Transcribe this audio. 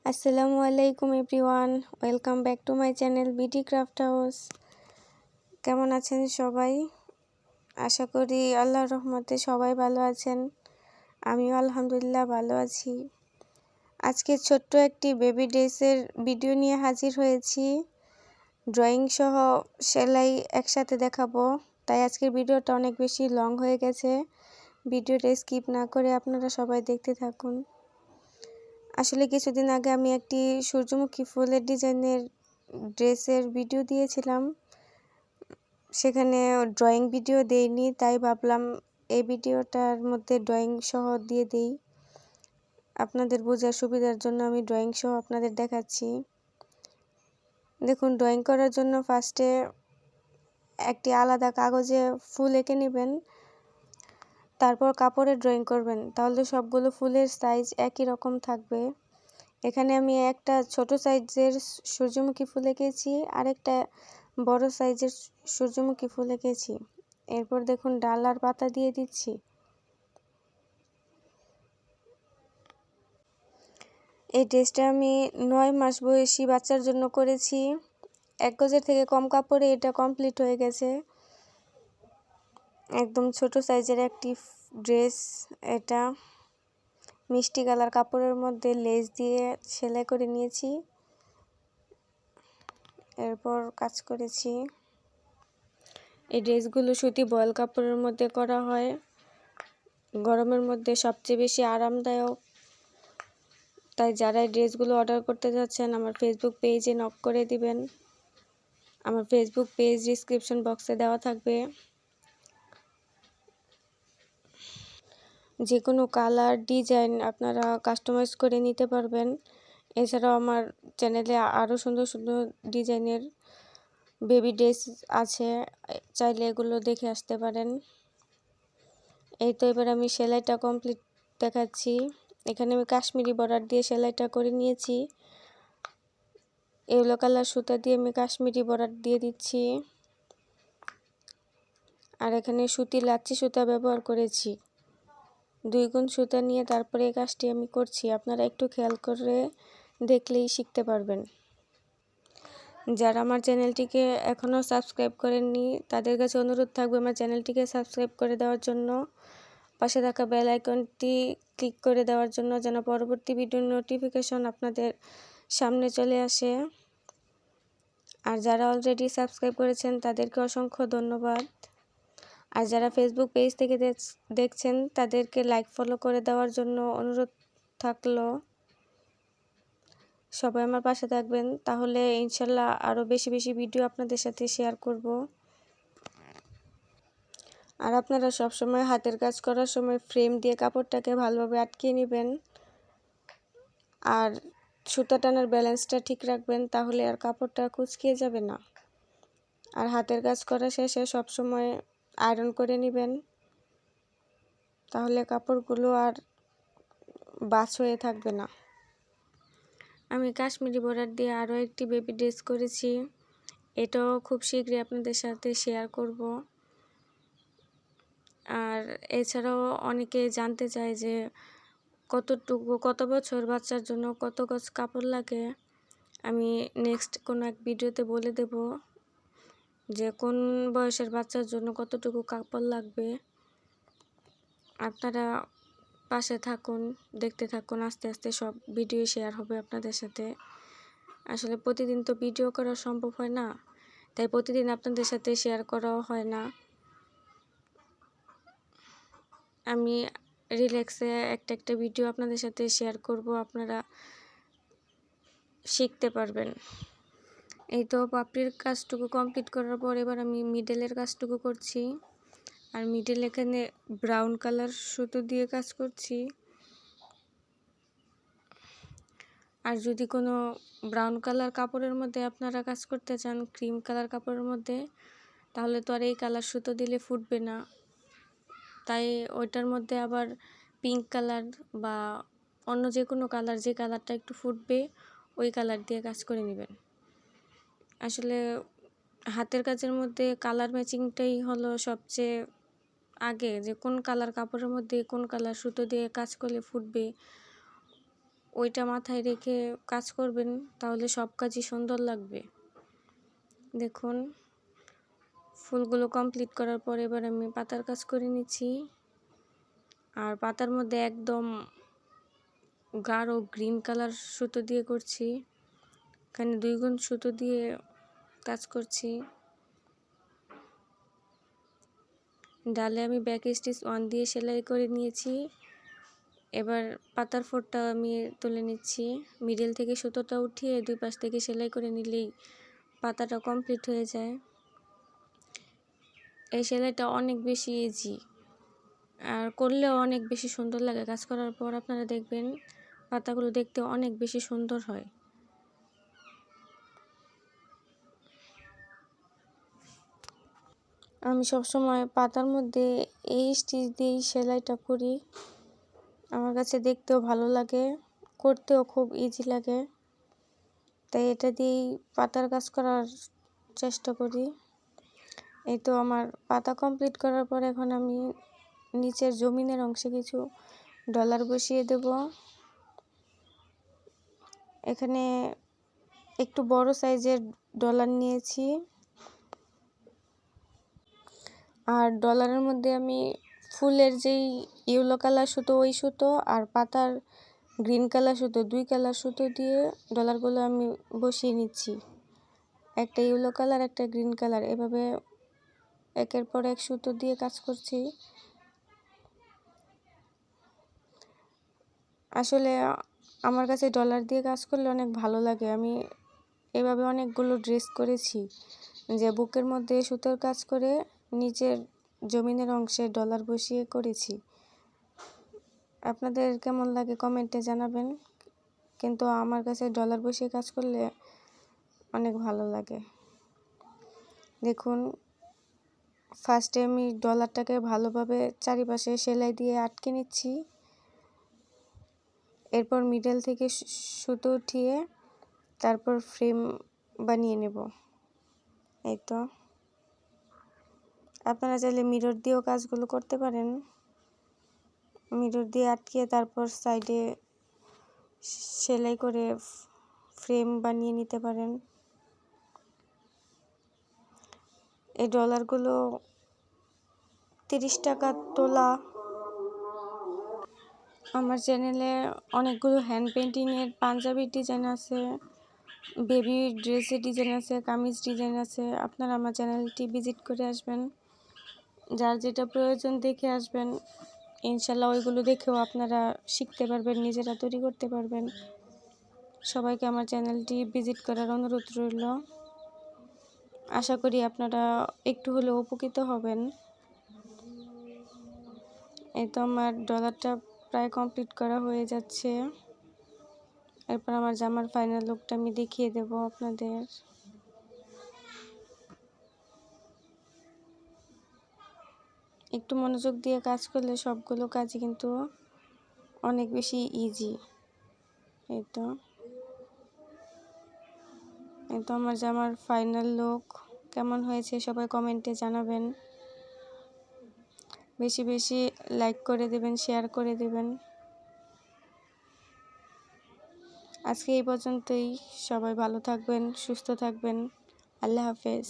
আসসালামু আলাইকুম everyone, welcome back to my channel BD craft house. কেমন আছেন সবাই? আশা করি আল্লাহর রহমতে সবাই ভালো আছেন। আমিও আলহামদুলিল্লাহ ভালো আছি। আজকে ছোট্ট একটি বেবি ড্রেসের ভিডিও নিয়ে হাজির হয়েছি। ড্রয়িং সহ সেলাই একসাথে দেখাবো, তাই আজকের ভিডিওটা অনেক বেশি লং হয়ে গেছে। ভিডিওটা স্কিপ না করে আপনারা সবাই দেখতে থাকুন। আসলে কিছুদিন আগে আমি একটি সূর্যমুখী ফুলের ডিজাইনের ড্রেসের ভিডিও দিয়েছিলাম, সেখানে ড্রয়িং ভিডিও দেইনি, তাই ভাবলাম এই ভিডিওটার মধ্যে ড্রয়িং সহ দিয়ে দেই। আপনাদের বোঝার সুবিধার জন্য আমি ড্রয়িং সহ আপনাদের দেখাচ্ছি। দেখুন, ড্রয়িং করার জন্য ফার্স্টে একটি আলাদা কাগজে ফুল এঁকে নেবেন, তারপর কাপড়ে ড্রয়িং করবেন, তাহলে সবগুলো ফুলের সাইজ একই রকম থাকবে। এখানে আমি একটা ছোট সাইজের সূর্যমুখী ফুল এঁকেছি আর একটা বড় সাইজের সূর্যমুখী ফুল এঁকেছি। এরপর দেখুন ডাল আর পাতা দিয়ে দিচ্ছি। এই ড্রেসটা আমি 9 মাস বয়সী বাচ্চার জন্য করেছি। 1 গজের থেকে কম কাপড়ে এটা কমপ্লিট হয়ে গেছে। একদম ছোট সাইজের একটি ড্রেস এটা। মিষ্টি কালার কাপড়ের মধ্যে লেস দিয়ে সেলাই করে নিয়েছি, এরপর কাজ করেছি। এই ড্রেসগুলো সুতি বয়েল কাপড়ের মধ্যে করা হয়, গরমের মধ্যে সবচেয়ে বেশি আরামদায়ক। তাই যারা এই ড্রেসগুলো অর্ডার করতে যাচ্ছেন আমার ফেসবুক পেজে নক করে দিবেন। আমার ফেসবুক পেজ ডিসক্রিপশন বক্সে দেওয়া থাকবে। যে কোনো কালার ডিজাইন আপনারা কাস্টমাইজ করে নিতে পারবেন। এছাড়াও আমার চ্যানেলে আরও সুন্দর সুন্দর ডিজাইনের বেবি ড্রেস আছে, চাইলে এগুলো দেখে আসতে পারেন। এই তো এবার আমি সেলাইটা কমপ্লিট দেখাচ্ছি। এখানে আমি কাশ্মীরি বর্ডার দিয়ে সেলাইটা করে নিয়েছি। ইয়েলো কালার সুতা দিয়ে আমি কাশ্মীরি বর্ডার দিয়ে দিচ্ছি, আর এখানে সুতি লাচ্ছি সুতা ব্যবহার করেছি। 2 গুণ সুতা নিয়ে তারপরে এই কাজটি আমি করছি। আপনারা একটু খেয়াল করে দেখলেই শিখতে পারবেন। যারা আমার চ্যানেলটিকে এখনও সাবস্ক্রাইব করেননি তাদের কাছে অনুরোধ থাকবে আমার চ্যানেলটিকে সাবস্ক্রাইব করে দেওয়ার জন্য, পাশে থাকা বেল আইকনটি ক্লিক করে দেওয়ার জন্য, যেন পরবর্তী ভিডিওর নোটিফিকেশন আপনাদের সামনে চলে আসে। আর যারা অলরেডি সাবস্ক্রাইব করেছেন তাদেরকে অসংখ্য ধন্যবাদ। আর যারা ফেসবুক পেজ থেকে দেখছেন তাদেরকে লাইক ফলো করে দেওয়ার জন্য অনুরোধ থাকলো। সবাই আমার পাশে থাকবেন, তাহলে ইনশাল্লাহ আরও বেশি বেশি ভিডিও আপনাদের সাথে শেয়ার করব। আর আপনারা সবসময় হাতের কাজ করার সময় ফ্রেম দিয়ে কাপড়টাকে ভালোভাবে আটকিয়ে নেবেন আর সুতা টানার ব্যালেন্সটা ঠিক রাখবেন, তাহলে আর কাপড়টা কুঁচকিয়ে যাবে না। আর হাতের কাজ করা শেষে সবসময় আয়রন করে নেবেন, তাহলে কাপড়গুলো আর বাছ হয়ে থাকবে না। আমি কাশ্মীরি বর্ডার দিয়ে আরও একটি বেবি ড্রেস করেছি, এটাও খুব শীঘ্রই আপনাদের সাথে শেয়ার করব। আর এছাড়াও অনেকে জানতে চায় যে কত বছর বাচ্চার জন্য কত গজ কাপড় লাগে। আমি নেক্সট কোনো এক ভিডিওতে বলে দেব যে কোন বয়সের বাচ্চার জন্য কতটুকু কাপড় লাগবে। আপনারা পাশে থাকুন, দেখতে থাকুন, আস্তে আস্তে সব ভিডিও শেয়ার হবে আপনাদের সাথে। আসলে প্রতিদিন তো ভিডিও করা সম্ভব হয় না, তাই প্রতিদিন আপনাদের সাথে শেয়ার করাও হয় না। আমি রিল্যাক্সে একটা ভিডিও আপনাদের সাথে শেয়ার করব, আপনারা শিখতে পারবেন। এই তো পাপড়ির কাজটুকু কমপ্লিট করার পর এবার আমি মিডলের কাজটুকু করছি। আর মিডল এখানে ব্রাউন কালার সুতো দিয়ে কাজ করছি। আর যদি কোনো ব্রাউন কালার কাপড়ের মধ্যে আপনারা কাজ করতে চান, ক্রিম কালার কাপড়ের মধ্যে, তাহলে তো আর এই কালার সুতো দিলে ফুটবে না। তাই ওইটার মধ্যে আবার পিঙ্ক কালার বা অন্য যে কোনো কালার, যে কালারটা একটু ফুটবে ওই কালার দিয়ে কাজ করে নেবেন। আসলে হাতের কাজের মধ্যে কালার ম্যাচিংটাই হলো সবচেয়ে আগে, যে কোন কালার কাপড়ের মধ্যে কোন কালার সুতো দিয়ে কাজ করলে ফুটবে ওইটা মাথায় রেখে কাজ করবেন, তাহলে সব কাজই সুন্দর লাগবে। দেখুন ফুলগুলো কমপ্লিট করার পর এবার আমি পাতার কাজ করে নিচ্ছি। আর পাতার মধ্যে একদম গাঢ় গ্রিন কালার সুতো দিয়ে করছি, এখানে 2 গুণ সুতো দিয়ে কাজ করছি। ডালে আমি ব্যাক স্টিচ 1 দিয়ে সেলাই করে নিয়েছি। এবার পাতার ফোঁটটা আমি তুলে নিচ্ছি, মিডল থেকে সুতোটা উঠিয়ে 2 পাশ থেকে সেলাই করে নিলেই পাতাটা কমপ্লিট হয়ে যায়। এই সেলাইটা অনেক বেশি ইজি, আর করলেও অনেক বেশি সুন্দর লাগে। কাজ করার পর আপনারা দেখবেন পাতাগুলো দেখতে অনেক বেশি সুন্দর হয়। আমি সবসময় পাতার মধ্যে এই স্টিচ দিয়েই সেলাইটা করি, আমার কাছে দেখতেও ভালো লাগে, করতেও খুব ইজি লাগে, তাই এটা দিয়েই পাতার কাজ করার চেষ্টা করি। এই তো আমার পাতা কমপ্লিট করার পর এখন আমি নিচের জমিনের অংশে কিছু ডলার বসিয়ে দেব। এখানে একটু বড় সাইজের ডলার নিয়েছি, আর ডলারের মধ্যে আমি ফুলের যেই ইয়েলো কালার সুতো ওই সুতো আর পাতার গ্রিন কালার সুতো 2 কালার সুতো দিয়ে ডলারগুলো আমি বসিয়ে নিচ্ছি। একটা ইয়েলো কালার একটা গ্রিন কালার, এভাবে একের পর এক সুতো দিয়ে কাজ করছি। আসলে আমার কাছে ডলার দিয়ে কাজ করলে অনেক ভালো লাগে। আমি এভাবে অনেকগুলো ড্রেস করেছি, যে বুকের মধ্যে সুতোর কাজ করে নিচের জমিনের অংশে ডলার বসিয়ে করেছি। আপনাদের কেমন লাগে কমেন্টে জানাবেন, কিন্তু আমার কাছে ডলার বসিয়ে কাজ করলে অনেক ভালো লাগে। দেখুন ফার্স্টে আমি ডলারটাকে ভালোভাবে চারিপাশে সেলাই দিয়ে আটকে নিচ্ছি, এরপর মিডল থেকে সুতো উঠিয়ে তারপর ফ্রেম বানিয়ে নেব। এই তো আপনারা চাইলে মিরর দিয়েও কাজগুলো করতে পারেন, মিরর দিয়ে আটকে তারপর সাইডে সেলাই করে ফ্রেম বানিয়ে নিতে পারেন। এই ডলারগুলো 30 টাকা তোলা। আমার চ্যানেলে অনেকগুলো হ্যান্ড পেন্টিংয়ের পাঞ্জাবির ডিজাইন আছে, বেবি ড্রেসের ডিজাইন আছে, কামিজ ডিজাইন আছে। আপনারা আমার চ্যানেলটি ভিজিট করে আসবেন, যার যেটা প্রয়োজন দেখে আসবেন। ইনশাল্লাহ ওইগুলো দেখেও আপনারা শিখতে পারবেন, নিজেরা তৈরি করতে পারবেন। সবাইকে আমার চ্যানেলটি ভিজিট করার অনুরোধ রইল। আশা করি আপনারা একটু হলেও উপকৃত হবেন। এই তো আমার ডলারটা প্রায় কমপ্লিট করা হয়ে যাচ্ছে, এরপর আমার জামার ফাইনাল লুকটা আমি দেখিয়ে দেব আপনাদের। একটু মনোযোগ দিয়ে কাজ করলে সবগুলো কাজই কিন্তু অনেক বেশি ইজি। এই তো আমার জামার ফাইনাল লুক কেমন হয়েছে সবাই কমেন্টে জানাবেন, বেশি বেশি লাইক করে দেবেন, শেয়ার করে দেবেন। আজকে এই পর্যন্তই, সবাই ভালো থাকবেন, সুস্থ থাকবেন। আল্লাহ হাফেজ।